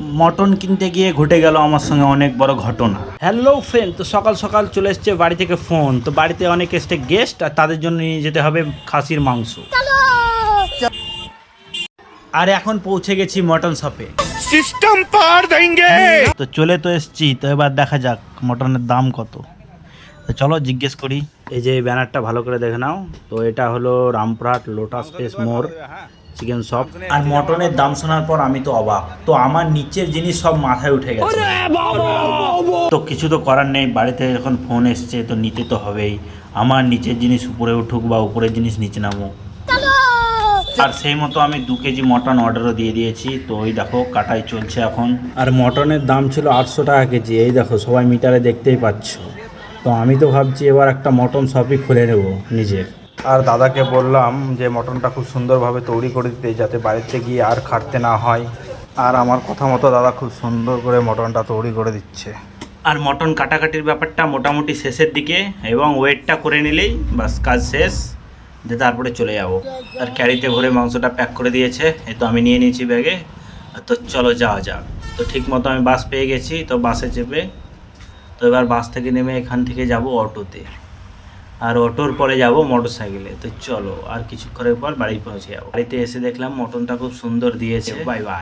Mutton কিনতে গিয়ে ঘটে গেল আমার সঙ্গে অনেক বড় ঘটনা। হ্যালো ফ্রেন্ড, তো সকাল সকাল চলে এসছে বাড়ি থেকে ফোন। তো বাড়িতে অনেক এসছে গেস্ট, আর তাদের জন্য নিয়ে যেতে হবে খাসির মাংস। আর এখন পৌঁছে গেছি মটন শপে। সিস্টেম পার দেंगे। তো চলে তো এসছি, তো এবার দেখা যাক মটনের দাম কত। তো চলো জিজ্ঞেস করি। এই যে ব্যানারটা ভালো করে দেখে নাও। তো এটা হলো রামপুরহাট লোটাস স্পেস মোর চিকেন শপ। আর মটনের দাম শোনার পর আমি তো অবাক। তো আমার নিচের জিনিস সব মাথায় উঠে গেছে। তো কিছু তো করার নেই, বাড়িতে যখন ফোন এসছে তো নিতে তো হবেই। আমার নিচের জিনিস উপরে উঠুক বা উপরের জিনিস নিচে নামুক। আর সেই মতো আমি 2 কেজি মটন অর্ডারও দিয়ে দিয়েছি। তো ওই দেখো কাটাই চলছে এখন। আর মটনের দাম ছিল 800 টাকা কেজি। এই দেখো সবাই মিটারে দেখতেই পাচ্ছ। তো আমি তো ভাবছি এবার একটা মটন শপই খুলে নেব নিজের। আর দাদাকে বললাম যে মটনটা খুব সুন্দরভাবে তৈরি করে দিতে, যাতে বাড়িতে গিয়ে আর খাটতে না হয়। আর আমার কথা মতো দাদা খুব সুন্দর করে মটনটা তৈরি করে দিচ্ছে। আর মটন কাটাকাটির ব্যাপারটা মোটামুটি শেষের দিকে, এবং ওয়েটটা করে নিলেই বাস কাজ শেষ। দিয়ে তারপরে চলে যাব। আর ক্যারিতে ভরে মাংসটা প্যাক করে দিয়েছে, এই তো আমি নিয়ে নিয়েছি ব্যাগে। তো চলো যাওয়া যাক। তো ঠিক মতো আমি বাস পেয়ে গেছি, তো বাসে চেপে তো এবার বাস থেকে নেমে এখান থেকে যাব অটোতে। আর অটোর পরে যাব মোটর সাইকেলে। তো চলো আর কিছুক্ষণের পর বাড়ি পৌঁছে যাবো। বাড়িতে এসে দেখলাম মটনটা খুব সুন্দর দিয়েছে। Bye bye.